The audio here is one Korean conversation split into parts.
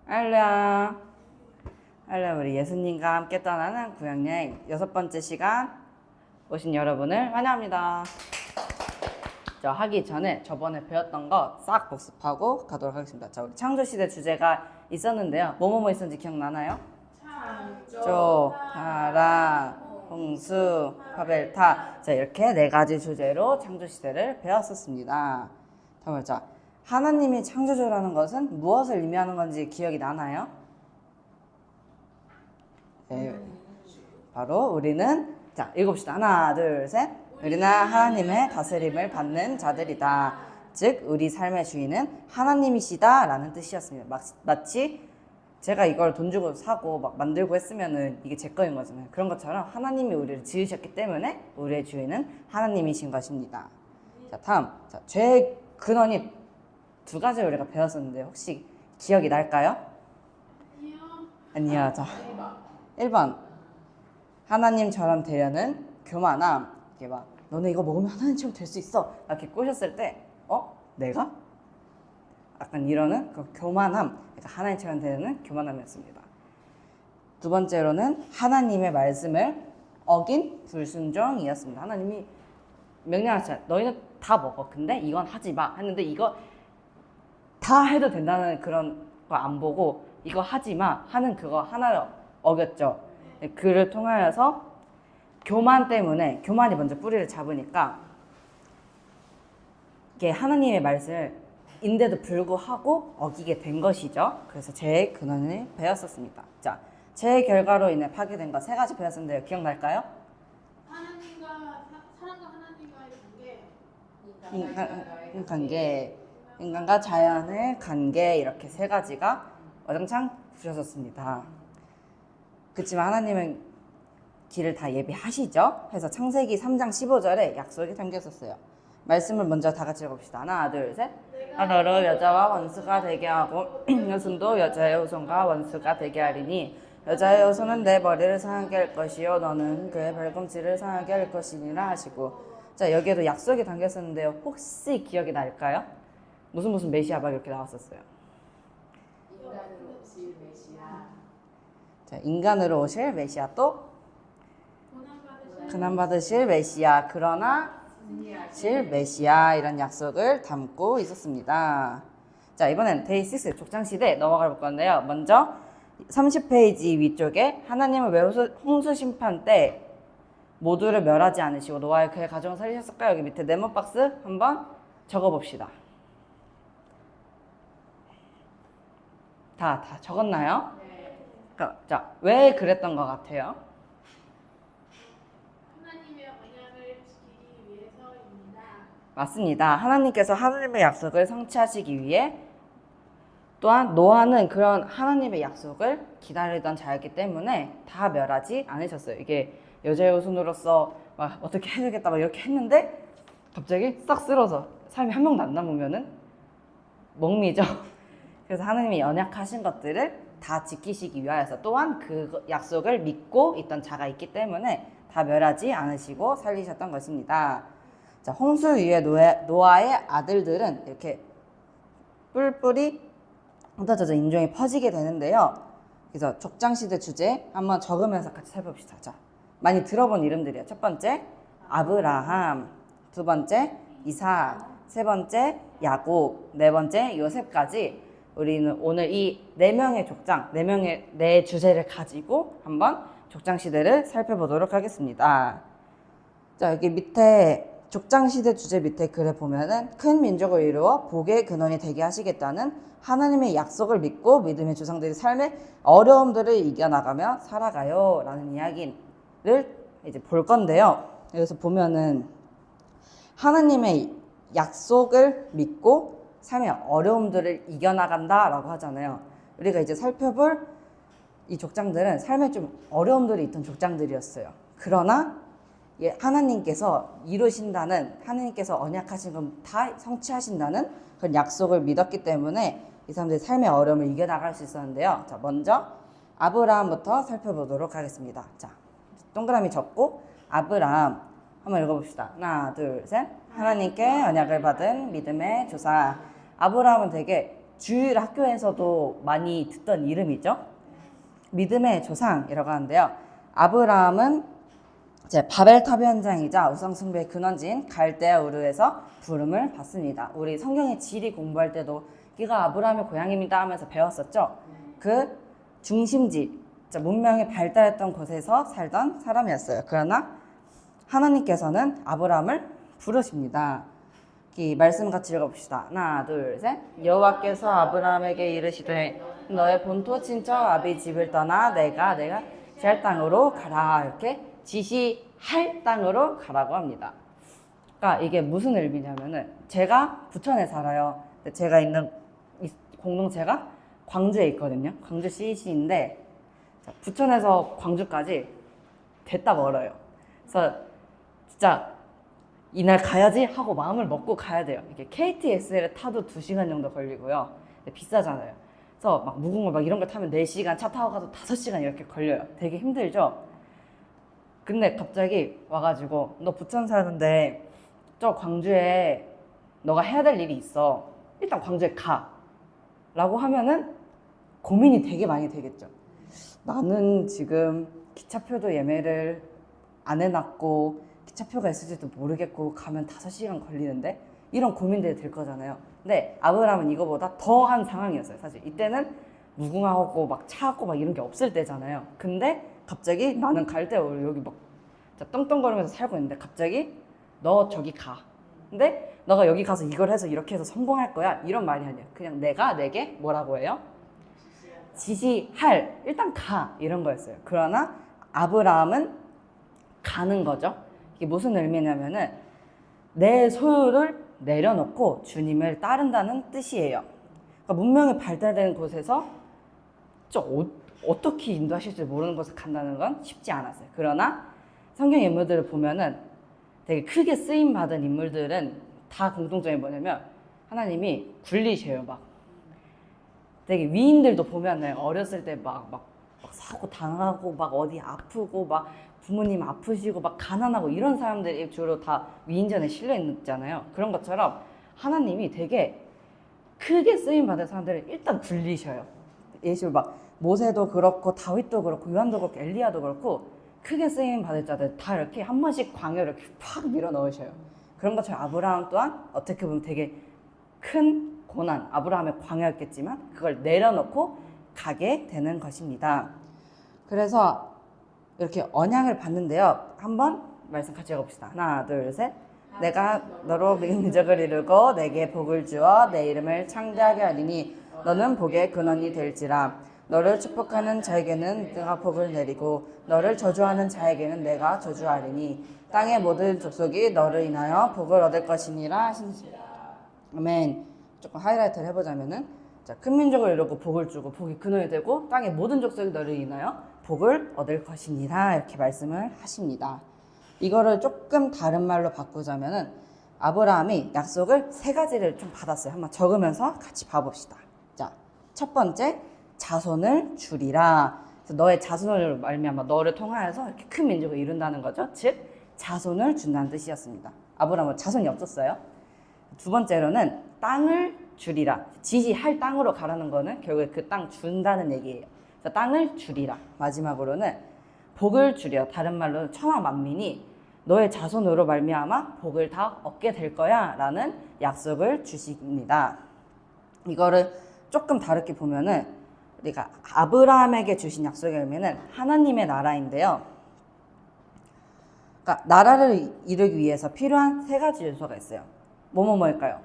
할렐루야. 할렐루야. 우리 예수님과 함께 떠나는 구약여행 6번째 시간 오신 여러분을 환영합니다. 저 하기 전에 저번에 배웠던 거 싹 복습하고 가도록 하겠습니다. 자, 우리 창조시대 주제가 있었는데요. 뭐뭐뭐 있었는지 기억나나요? 창조, 사랑, 홍수, 바벨탑. 자, 이렇게 4가지 주제로 창조시대를 배웠었습니다. 다음으로 자, 하나님이 창조주라는 것은 무엇을 의미하는 건지 기억이 나나요? 네, 바로 우리는 자, 읽읍시다. 하나, 둘, 셋. 우리는 하나님의 다스림을 받는 자들이다. 즉 우리 삶의 주인은 하나님이시다 라는 뜻이었습니다. 마치 제가 이걸 돈 주고 사고 막 만들고 했으면은 이게 제 거인 거잖아요. 그런 것처럼 하나님이 우리를 지으셨기 때문에 우리의 주인은 하나님이신 것입니다. 자, 다음. 자, 죄의 근원이 2가지를 우리가 배웠었는데 혹시 기억이 날까요? 아니요. 자, 1번. 하나님처럼 되려는 교만함. 이게 막 너네 이거 먹으면 하나님처럼 될 수 있어. 이렇게 꼬셨을 때 내가? 약간 이러는 그 교만함. 그러니까 하나님처럼 되려는 교만함이었습니다. 2번째로는 하나님의 말씀을 어긴 불순종이었습니다. 하나님이 명령하셨잖아요. 너희는 다 먹어. 근데 이건 하지 마. 했는데 이거 다 해도 된다는 그런 거 안 보고 이거 하지 마 하는 그거 하나를 어겼죠. 그를 통하여서 교만 때문에 교만이 먼저 뿌리를 잡으니까 이게 하나님의 말씀인데도 불구하고 어기게 된 것이죠. 그래서 죄의 근원을 배웠었습니다. 자, 죄의 결과로 인해 파괴된 거 3가지 배웠었는데요. 기억날까요? 사람과 하나님과의 관계, 인간과 자연의 관계 이렇게 3가지가 와장창 부셔졌습니다. 그렇지만 하나님은 길을 다 예비하시죠. 그래서 창세기 3장 15절에 약속이 담겼었어요. 말씀을 먼저 다 같이 읽어봅시다. 하나, 둘, 셋. 너를 여자와 원수가 되게 하고 여손도 여자의 후손과 원수가 되게 하리니 여자의 후손은 내 머리를 상하게 할 것이요 너는 그의 발꿈치를 상하게 할 것이니라 하시고. 자, 여기에도 약속이 담겼었는데요. 혹시 기억이 날까요? 무슨 메시아 막 이렇게 나왔었어요. 인간으로 오실 메시아. 자, 인간으로 오실 메시아 또 고난받으실 메시아, 그러나 실 메시아 이런 약속을 담고 있었습니다. 자, 이번엔 데이 6 족장시대 넘어가 볼 건데요. 먼저 30페이지 위쪽에 하나님은 왜 홍수 심판 때 모두를 멸하지 않으시고 노아의 그의 가정을 살리셨을까요? 여기 밑에 네모 박스 한번 적어봅시다. 다 적었나요? 네. 자, 왜 그랬던 것 같아요? 하나님의 언약을 지키기 위해서입니다. 맞습니다. 하나님께서 하나님의 약속을 성취하시기 위해 또한 노아는 그런 하나님의 약속을 기다리던 자였기 때문에 다 멸하지 않으셨어요. 이게 여자의 후손으로서 막 어떻게 해주겠다 막 이렇게 했는데 갑자기 싹 쓸어서 사람이 한 명도 안 남으면은 멍미죠. 그래서 하나님이 언약하신 것들을 다 지키시기 위하여서 또한 그 약속을 믿고 있던 자가 있기 때문에 다 멸하지 않으시고 살리셨던 것입니다. 자, 홍수 위에 노아의 아들들은 이렇게 뿔뿔이 흩어져서 인종이 퍼지게 되는데요. 그래서 족장시대 주제 한번 적으면서 같이 살펴봅시다. 자, 많이 들어본 이름들이에요. 첫 번째 아브라함, 2번째 이삭, 3번째 야곱, 4번째 요셉까지 우리는 오늘 이 4명의 족장, 4명의 주제를 가지고 한번 족장시대를 살펴보도록 하겠습니다. 자, 여기 밑에 족장시대 주제 밑에 글에 보면은 큰 민족을 이루어 복의 근원이 되게 하시겠다는 하나님의 약속을 믿고 믿음의 조상들이 삶의 어려움들을 이겨나가며 살아가요 라는 이야기를 이제 볼 건데요. 여기서 보면은 하나님의 약속을 믿고 삶의 어려움들을 이겨나간다 라고 하잖아요. 우리가 이제 살펴볼 이 족장들은 삶에 좀 어려움들이 있던 족장들이었어요. 그러나 하나님께서 이루신다는, 하나님께서 언약하신 건 다 성취하신다는 그런 약속을 믿었기 때문에 이 사람들이 삶의 어려움을 이겨나갈 수 있었는데요. 자, 먼저 아브라함부터 살펴보도록 하겠습니다. 자, 동그라미 적고 아브라함 한번 읽어봅시다. 하나, 둘, 셋. 하나님께 언약을 받은 믿음의 조사. 아브라함은 되게 주일 학교에서도 많이 듣던 이름이죠. 믿음의 조상이라고 하는데요. 아브라함은 이제 바벨탑 현장이자 우상숭배의 근원지인 갈대아 우르에서 부름을 받습니다. 우리 성경의 지리 공부할 때도 여기가 아브라함의 고향입니다 하면서 배웠었죠. 그 중심지, 문명이 발달했던 곳에서 살던 사람이었어요. 그러나 하나님께서는 아브라함을 부르십니다. 이 말씀 같이 읽어봅시다. 하나, 둘, 셋. 여호와께서 아브라함에게 이르시되 너의 본토 친척 아비 집을 떠나 내가 지할 땅으로 가라. 이렇게 지시할 땅으로 가라고 합니다. 그러니까 이게 무슨 의미냐면은 제가 부천에 살아요. 제가 있는 공동체가 광주에 있거든요. 광주 CEC인데 부천에서 광주까지 됐다 멀어요. 그래서 진짜 이날 가야지 하고 마음을 먹고 가야 돼요. 이게 KTX를 타도 2시간 정도 걸리고요. 비싸잖아요. 그래서 막 무궁화 막 이런 거 타면 4시간, 차 타고 가도 5시간 이렇게 걸려요. 되게 힘들죠? 근데 갑자기 와가지고 너 부천 사는데 저 광주에 너가 해야 될 일이 있어. 일단 광주에 가. 라고 하면은 고민이 되게 많이 되겠죠. 나는 지금 기차표도 예매를 안 해놨고 기차표가 있을지도 모르겠고 가면 5시간 걸리는데 이런 고민들이 들 거잖아요. 근데 아브라함은 이거보다 더한 상황이었어요. 사실 이때는 무궁화하고 막 차고 막 이런 게 없을 때잖아요. 근데 갑자기 나는 갈대아 여기 막 떵떵거리면서 살고 있는데 갑자기 너 저기 가. 근데 너가 여기 가서 이걸 해서 이렇게 해서 성공할 거야. 이런 말이 아니에요. 그냥 내가 내게 뭐라고 해요? 지시할. 일단 가. 이런 거였어요. 그러나 아브라함은 가는 거죠. 이게 무슨 의미냐면은 내 소유를 내려놓고 주님을 따른다는 뜻이에요. 그러니까 문명이 발달된 곳에서 어떻게 인도하실지 모르는 곳에 간다는 건 쉽지 않았어요. 그러나 성경 인물들을 보면은 되게 크게 쓰임 받은 인물들은 다 공통점이 뭐냐면 하나님이 굴리셔요. 막 되게 위인들도 보면은 어렸을 때 막 사고 당하고 막 어디 아프고 막 부모님 아프시고 막 가난하고 이런 사람들이 주로 다 위인전에 실려 있잖아요. 그런 것처럼 하나님이 되게 크게 쓰임 받은 사람들을 일단 굴리셔요. 예수 막 모세도 그렇고 다윗도 그렇고 요한도 그렇고 엘리야도 그렇고 크게 쓰임 받을 자들 다 이렇게 한 번씩 광야로 이렇게 팍 밀어 넣으셔요. 그런 것처럼 아브라함 또한 어떻게 보면 되게 큰 고난, 아브라함의 광야였겠지만 그걸 내려놓고 가게 되는 것입니다. 그래서 이렇게 언약을 받는데요. 한번 말씀 같이 읽어봅시다. 하나, 둘, 셋. 내가 너로 민족을 이루고 내게 복을 주어 내 이름을 창대하게 하리니 너는 복의 근원이 될지라. 너를 축복하는 자에게는 내가 복을 내리고 너를 저주하는 자에게는 내가 저주하리니 땅의 모든 족속이 너를 인하여 복을 얻을 것이니라 하시니라. 아멘. 조금 하이라이트를 해보자면은 큰 민족을 이루고 복을 주고 복이 근원이 되고 땅의 모든 족속이 너를 인하여 복을 얻을 것이니라 이렇게 말씀을 하십니다. 이거를 조금 다른 말로 바꾸자면은 아브라함이 약속을 3가지를 좀 받았어요. 한번 적으면서 같이 봐봅시다. 자, 첫 번째 자손을 주리라. 그래서 너의 자손을 말미암아 너를 통하여서 이렇게 큰 민족을 이룬다는 거죠. 즉 자손을 준다는 뜻이었습니다. 아브라함은 자손이 없었어요. 두 번째로는 땅을 주리라. 지시할 땅으로 가라는 거는 결국에 그 땅 준다는 얘기예요. 그래서 땅을 주리라. 마지막으로는 복을 주려. 다른 말로는 천하 만민이 너의 자손으로 말미암아 복을 다 얻게 될 거야 라는 약속을 주십니다. 이거를 조금 다르게 보면은 우리가 아브라함에게 주신 약속의 의미는 하나님의 나라인데요. 그러니까 나라를 이루기 위해서 필요한 3가지 요소가 있어요. 뭐일까요?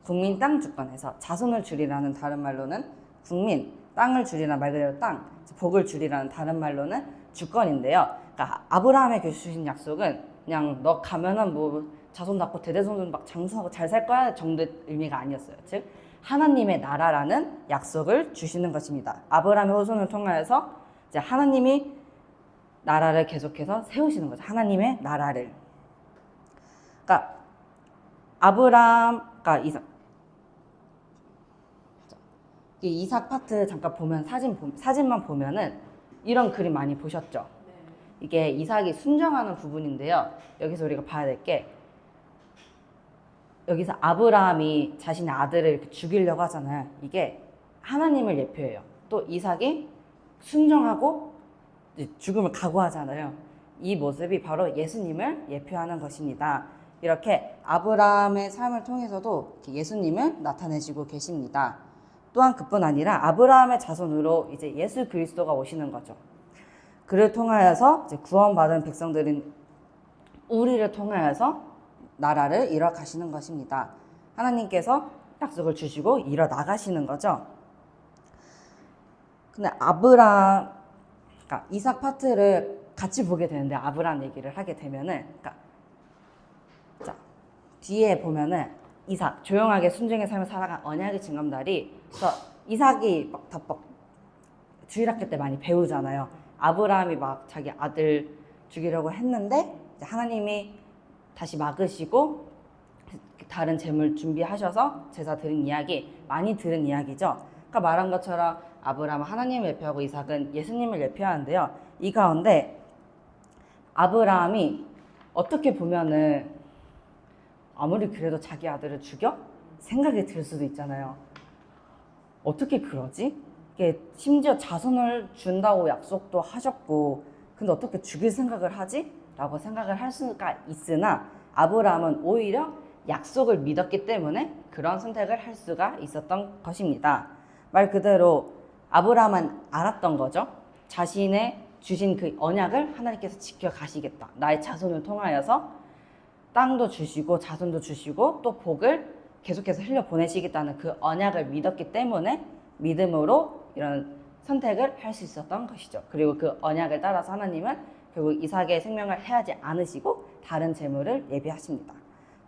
국민 땅 주권에서 자손을 주리라는 다른 말로는 국민, 땅을 주리라는 말 그대로 땅, 복을 주리라는 다른 말로는 주권인데요. 그러니까 아브라함에게 주신 약속은 그냥 너 가면은 뭐 자손 낳고 대대손손 막 장수하고 잘 살 거야 정도의 의미가 아니었어요. 즉 하나님의 나라라는 약속을 주시는 것입니다. 아브라함의 후손을 통하여서 이제 하나님이 나라를 계속해서 세우시는 거죠. 하나님의 나라를. 그러니까 아브라함, 그러니까 이삭 파트 잠깐 보면 사진만 보면은 이런 그림 많이 보셨죠? 이게 이삭이 순정하는 부분인데요. 여기서 우리가 봐야 될 게 여기서 아브라함이 자신의 아들을 이렇게 죽이려고 하잖아요. 이게 하나님을 예표해요. 또 이삭이 순종하고 이제 죽음을 각오하잖아요. 이 모습이 바로 예수님을 예표하는 것입니다. 이렇게 아브라함의 삶을 통해서도 예수님을 나타내시고 계십니다. 또한 그뿐 아니라 아브라함의 자손으로 이제 예수 그리스도가 오시는 거죠. 그를 통하여서 이제 구원받은 백성들인 우리를 통하여서 나라를 이뤄 가시는 것입니다. 하나님께서 약속을 주시고 이뤄 나가시는 거죠. 근데 아브라함, 그러니까 이삭 파트를 같이 보게 되는데 아브라함 얘기를 하게 되면은, 그러니까 자, 뒤에 보면은 이삭 조용하게 순종의 삶을 살아간 언약의 징검다리. 그래서 이삭이 막 주일학교 때 많이 배우잖아요. 아브라함이 막 자기 아들 죽이려고 했는데 이제 하나님이 다시 막으시고 다른 제물 준비하셔서 제사 드린 이야기, 많이 들은 이야기죠. 아까 말한 것처럼 아브라함은 하나님을 예표하고 이삭은 예수님을 예표하는데요. 이 가운데 아브라함이 어떻게 보면은 아무리 그래도 자기 아들을 죽여? 생각이 들 수도 있잖아요. 어떻게 그러지? 이게 심지어 자손을 준다고 약속도 하셨고 근데 어떻게 죽일 생각을 하지? 라고 생각을 할 수가 있으나 아브라함은 오히려 약속을 믿었기 때문에 그런 선택을 할 수가 있었던 것입니다. 말 그대로 아브라함은 알았던 거죠. 자신의 주신 그 언약을 하나님께서 지켜가시겠다. 나의 자손을 통하여서 땅도 주시고 자손도 주시고 또 복을 계속해서 흘려보내시겠다는 그 언약을 믿었기 때문에 믿음으로 이런 선택을 할 수 있었던 것이죠. 그리고 그 언약을 따라서 하나님은 결국 이삭의 생명을 해하지 않으시고 다른 제물을 예비하십니다.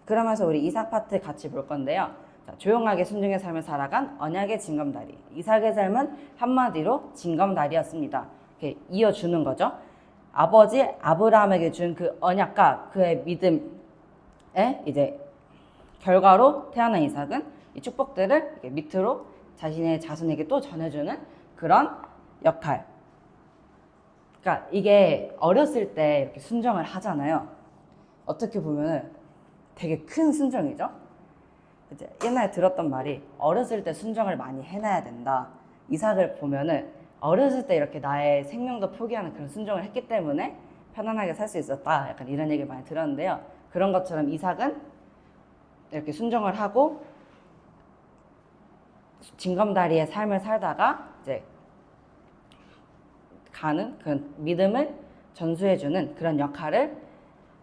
그러면서 우리 이삭 파트 같이 볼 건데요. 자, 조용하게 순종의 삶을 살아간 언약의 징검다리. 이삭의 삶은 한마디로 징검다리였습니다. 이렇게 이어주는 거죠. 아버지 아브라함에게 준 그 언약과 그의 믿음의 이제 결과로 태어난 이삭은 이 축복들을 이렇게 밑으로 자신의 자손에게 또 전해주는 그런 역할. 그러니까 이게 어렸을 때 이렇게 순종을 하잖아요. 어떻게 보면 되게 큰 순종이죠. 이제 옛날에 들었던 말이 어렸을 때 순종을 많이 해놔야 된다. 이삭을 보면은 어렸을 때 이렇게 나의 생명도 포기하는 그런 순종을 했기 때문에 편안하게 살 수 있었다. 약간 이런 얘기를 많이 들었는데요. 그런 것처럼 이삭은 이렇게 순종을 하고 징검다리의 삶을 살다가 이제 가는 그런 믿음을 전수해주는 그런 역할을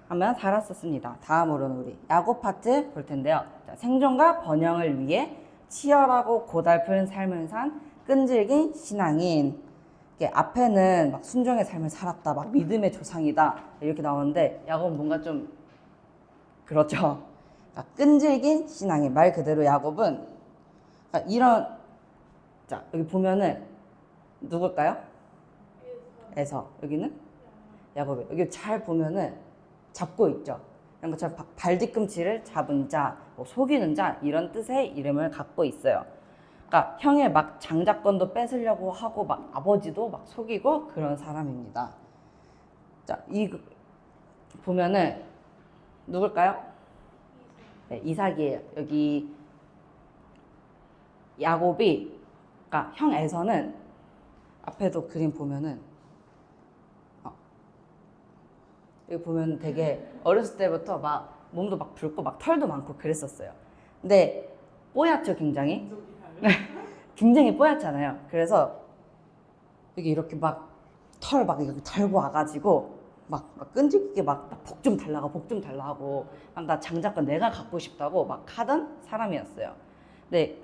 하며 살았었습니다. 다음으로는 우리 야곱 파트 볼 텐데요. 자, 생존과 번영을 위해 치열하고 고달픈 삶을 산 끈질긴 신앙인. 이게 앞에는 막 순종의 삶을 살았다, 막 믿음의 조상이다 이렇게 나오는데 야곱은 뭔가 좀 그렇죠. 그러니까 끈질긴 신앙인. 말 그대로 야곱은 그러니까 이런, 자 여기 보면은 누굴까요? 에서. 여기는 야곱이. 여기 잘 보면은 잡고 있죠. 이런 것처럼 발 뒤꿈치를 잡은 자, 뭐 속이는 자 이런 뜻의 이름을 갖고 있어요. 그러니까 형의 막 장자권도 뺏으려고 하고 막 아버지도 막 속이고 그런 사람입니다. 자, 이 보면은 누굴까요? 네, 이삭이에요. 여기 야곱이, 그러니까 형 에서는 앞에도 그림 보면은 여기 보면 되게 어렸을 때부터 막 몸도 막 붉고 막 털도 많고 그랬었어요. 근데 뽀얗죠, 굉장히. 굉장히 뽀얗잖아요. 그래서 여기 이렇게 막 털 막 이렇게 달고 와가지고 막 끈질기게 막 복 좀 달라고 복 좀 달라 하고 막 나 장자권 내가 갖고 싶다고 막 하던 사람이었어요. 근데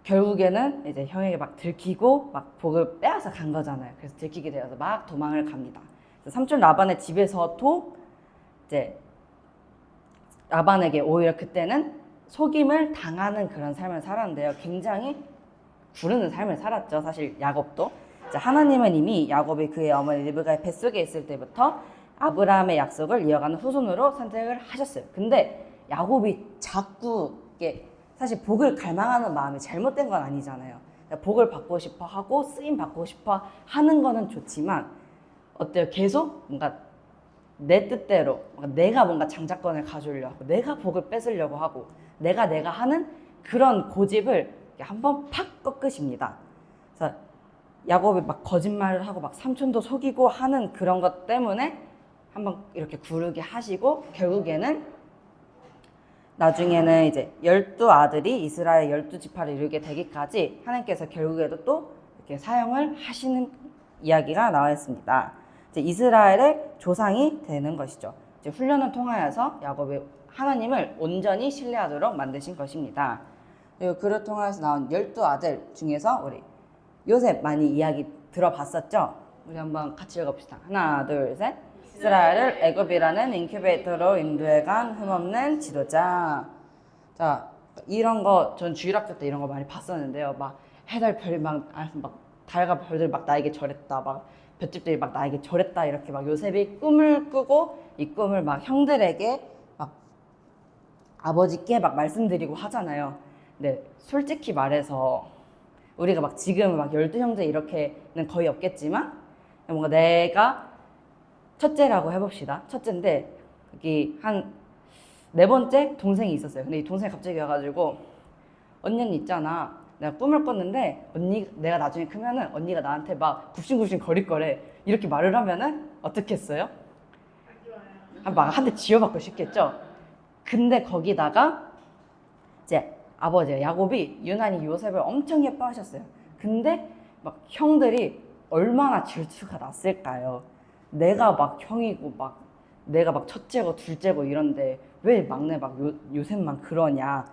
결국에는 이제 형에게 막 들키고 막 복을 빼앗아 간 거잖아요. 그래서 들키게 되어서 막 도망을 갑니다. 삼촌 라반의 집에서도 이제 라반에게 오히려 그때는 속임을 당하는 그런 삶을 살았는데요. 굉장히 구르는 삶을 살았죠. 사실 야곱도. 하나님은 이미 야곱이 그의 어머니 리브가의 뱃속에 있을 때부터 아브라함의 약속을 이어가는 후손으로 선택을 하셨어요. 근데 야곱이 자꾸 이게 사실 복을 갈망하는 마음이 잘못된 건 아니잖아요. 복을 받고 싶어 하고 쓰임 받고 싶어 하는 거는 좋지만 어때요? 계속 뭔가 내 뜻대로 내가 뭔가 장자권을 가져오려고 하고 내가 복을 뺏으려고 하고 내가 하는 그런 고집을 한번 팍 꺾으십니다. 그래서 야곱이 막 거짓말을 하고 막 삼촌도 속이고 하는 그런 것 때문에 한번 이렇게 구르게 하시고 결국에는 나중에는 이제 12아들이 이스라엘 12지파를 이루게 되기까지 하나님께서 결국에도 또 이렇게 사용을 하시는 이야기가 나와 있습니다. 이제 이스라엘의 조상이 되는 것이죠. 이제 훈련을 통하여서 야곱이 하나님을 온전히 신뢰하도록 만드신 것입니다. 그리고 그를 통해서 나온 12아들 중에서 우리 요셉 많이 이야기 들어봤었죠? 우리 한번 같이 읽어봅시다. 하나, 둘, 셋. 이스라엘을 애굽이라는 인큐베이터로 인도해간 흠없는 지도자. 자, 이런 거 전 주일학교 때 이런 거 많이 봤었는데요. 막 해달 별이 막 달과 별들이 막 나에게 절했다. 막 볏짚들이 막 나에게 절했다. 이렇게 막 요셉이 꿈을 꾸고 이 꿈을 막 형들에게 막 아버지께 막 말씀드리고 하잖아요. 근데 솔직히 말해서 우리가 막 지금 막 12형제 이렇게는 거의 없겠지만 뭔가 내가 첫째라고 해봅시다. 첫째인데 여기 한 4번째 동생이 있었어요. 근데 이 동생이 갑자기 와가지고 언니는 있잖아. 내가 꿈을 꿨는데 내가 나중에 크면은 언니가 나한테 막 굽신굽신 거릴 거래. 이렇게 말을 하면은 어떻게 했어요? 막 한 대 지어받고 싶겠죠? 근데 거기다가 이제 아버지 야곱이 유난히 요셉을 엄청 예뻐하셨어요. 근데 막 형들이 얼마나 질투가 났을까요? 내가 막 형이고 막 내가 막 첫째고 둘째고 이런데 왜 막내 막 요셉만 그러냐?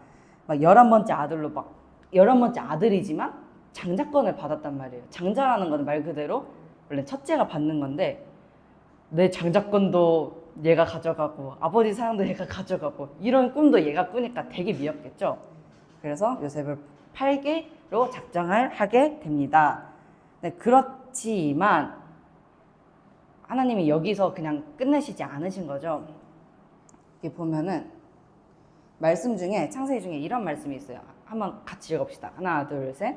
막 11번째 아들로 막 11번째 아들이지만 장자권을 받았단 말이에요. 장자라는 건 말 그대로 원래 첫째가 받는 건데 내 장자권도 얘가 가져가고 아버지 사랑도 얘가 가져가고 이런 꿈도 얘가 꾸니까 되게 미웠겠죠. 그래서 요셉을 팔기로 작정을 하게 됩니다. 네, 그렇지만 하나님이 여기서 그냥 끝내시지 않으신 거죠. 여기 보면은 말씀 중에 창세기 중에 이런 말씀이 있어요. 한번 같이 읽어봅시다. 하나, 둘, 셋.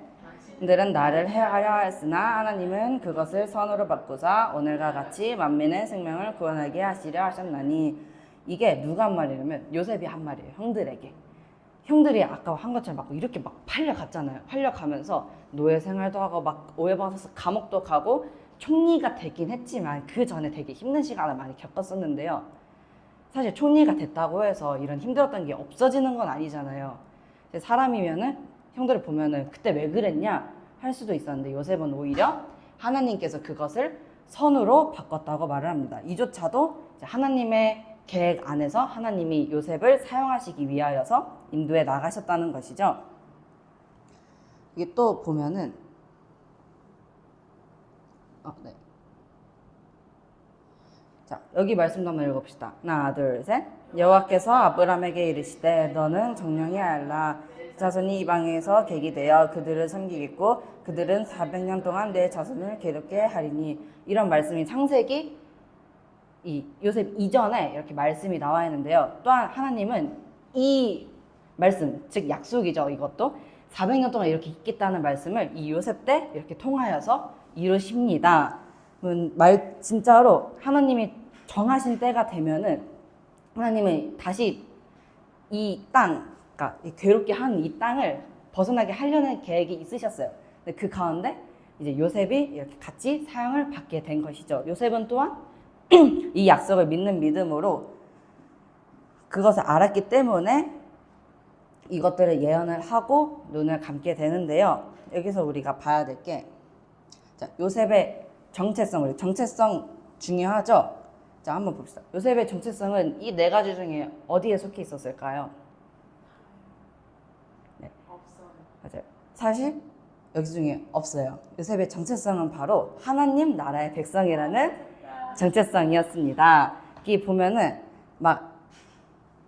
그들은 나를 해하려 하였으나 하나님은 그것을 선으로 바꾸사 오늘과 같이 만민의 생명을 구원하게 하시려 하셨나니. 이게 누가 한 말이냐면 요셉이 한 말이에요. 형들에게. 형들이 아까 한 것처럼 막 이렇게 막 팔려갔잖아요. 팔려가면서 노예 생활도 하고 막 오해받아서 감옥도 가고 총리가 되긴 했지만 그 전에 되게 힘든 시간을 많이 겪었었는데요. 사실 총리가 됐다고 해서 이런 힘들었던 게 없어지는 건 아니잖아요. 사람이면은 형들을 보면은 그때 왜 그랬냐 할 수도 있었는데 요셉은 오히려 하나님께서 그것을 선으로 바꿨다고 말을 합니다. 이조차도 하나님의 계획 안에서 하나님이 요셉을 사용하시기 위하여서 인도에 나가셨다는 것이죠. 이게 또 보면은 네. 자, 여기 말씀도 한번 읽어봅시다. 하나, 둘, 셋. 여호와께서 아브라함에게 이르시되 너는 정령히 알라. 자손이 이방에서 객이 되어 그들을 섬기겠고 그들은 400년 동안 내 자손을 괴롭게 하리니. 이런 말씀이 창세기 이 요셉 이전에 이렇게 말씀이 나와 있는데요. 또한 하나님은 이 말씀, 즉 약속이죠. 이것도 400년 동안 이렇게 있겠다는 말씀을 이 요셉 때 이렇게 통하여서 이루십니다. 진짜로 하나님이 정하신 때가 되면은 하나님은 다시 이 땅, 그러니까 괴롭게 한 이 땅을 벗어나게 하려는 계획이 있으셨어요. 근데 그 가운데 이제 요셉이 이렇게 같이 사용을 받게 된 것이죠. 요셉은 또한 이 약속을 믿는 믿음으로 그것을 알았기 때문에 이것들을 예언을 하고 눈을 감게 되는데요. 여기서 우리가 봐야 될 게 요셉의 정체성, 정체성 중요하죠? 자, 한번 봅시다. 요셉의 정체성은 이 4가지 중에 어디에 속해 있었을까요? 네. 없어요. 맞아요. 사실 여기 중에 없어요. 요셉의 정체성은 바로 하나님 나라의 백성이라는 정체성이었습니다. 여기 보면은 막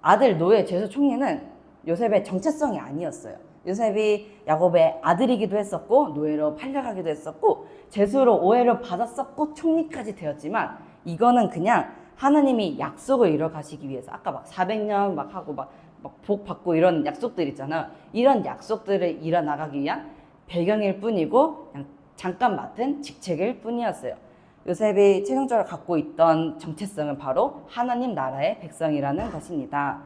아들 노예 제수 총리는 요셉의 정체성이 아니었어요. 요셉이 야곱의 아들이기도 했었고 노예로 팔려가기도 했었고 제수로 오해를 받았었고 총리까지 되었지만 이거는 그냥 하나님이 약속을 이뤄가시기 위해서 아까 막 400년 막 하고 막 복 받고 이런 약속들 있잖아요. 이런 약속들을 이뤄나가기 위한 배경일 뿐이고 그냥 잠깐 맡은 직책일 뿐이었어요. 요셉이 최종적으로 갖고 있던 정체성은 바로 하나님 나라의 백성이라는 것입니다.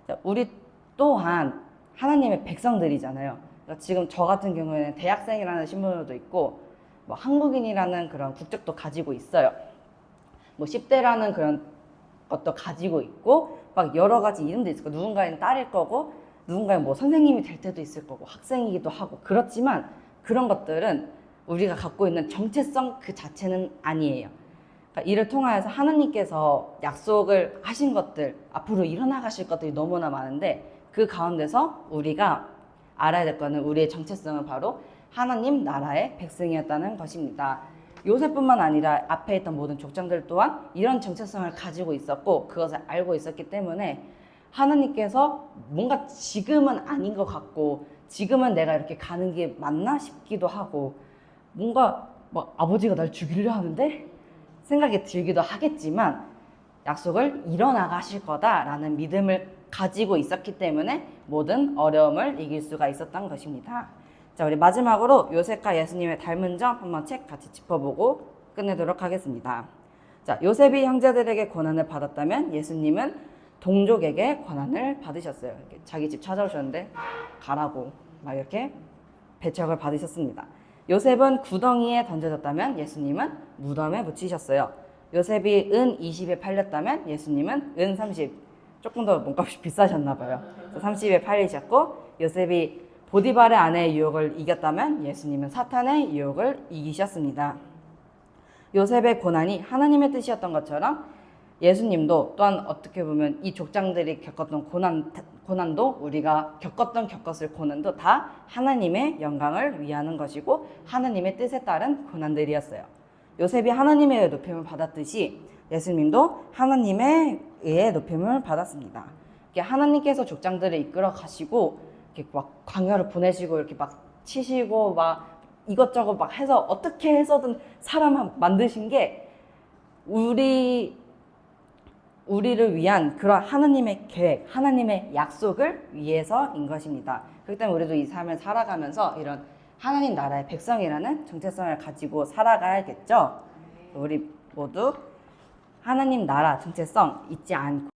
자, 우리 또한 하나님의 백성들이잖아요. 그러니까 지금 저 같은 경우에는 대학생이라는 신분도 있고 뭐 한국인이라는 그런 국적도 가지고 있어요. 뭐 10대라는 그런 것도 가지고 있고 막 여러 가지 이름도 있을 거고 누군가는 딸일 거고 누군가는 뭐 선생님이 될 때도 있을 거고 학생이기도 하고 그렇지만 그런 것들은 우리가 갖고 있는 정체성 그 자체는 아니에요. 그러니까 이를 통하여서 하나님께서 약속을 하신 것들 앞으로 일어나가실 것들이 너무나 많은데 그 가운데서 우리가 알아야 될 거는 우리의 정체성은 바로 하나님 나라의 백성이었다는 것입니다. 요셉뿐만 아니라 앞에 있던 모든 족장들 또한 이런 정체성을 가지고 있었고 그것을 알고 있었기 때문에 하나님께서 뭔가 지금은 아닌 것 같고 지금은 내가 이렇게 가는 게 맞나 싶기도 하고 뭔가 막 아버지가 날 죽이려 하는데 생각이 들기도 하겠지만 약속을 이뤄나가실 거다라는 믿음을 가지고 있었기 때문에 모든 어려움을 이길 수가 있었던 것입니다. 자, 우리 마지막으로 요셉과 예수님의 닮은 점 한번 책 같이 짚어보고 끝내도록 하겠습니다. 자, 요셉이 형제들에게 고난을 받았다면 예수님은 동족에게 고난을 받으셨어요. 이렇게 자기 집 찾아오셨는데 가라고 막 이렇게 배척을 받으셨습니다. 요셉은 구덩이에 던져졌다면 예수님은 무덤에 묻히셨어요. 요셉이 은 20에 팔렸다면 예수님은 은 30, 조금 더 몸값이 비싸셨나 봐요. 30에 팔리셨고 요셉이 보디발의 아내의 유혹을 이겼다면 예수님은 사탄의 유혹을 이기셨습니다. 요셉의 고난이 하나님의 뜻이었던 것처럼 예수님도 또한 어떻게 보면 이 족장들이 겪었던 고난도 우리가 겪었을 고난도 다 하나님의 영광을 위하는 것이고 하나님의 뜻에 따른 고난들이었어요. 요셉이 하나님의 의해 높임을 받았듯이 예수님도 하나님의 의해 높임을 받았습니다. 하나님께서 족장들을 이끌어 가시고 이렇게 막 광야를 보내시고 이렇게 막 치시고 막 이것저것 막 해서 어떻게 해서든 사람 만드신 게 우리를 위한 그런 하나님의 계획, 하나님의 약속을 위해서인 것입니다. 그렇기 때문에 우리도 이 삶을 살아가면서 이런 하나님 나라의 백성이라는 정체성을 가지고 살아가야겠죠. 우리 모두 하나님 나라 정체성 잊지 않고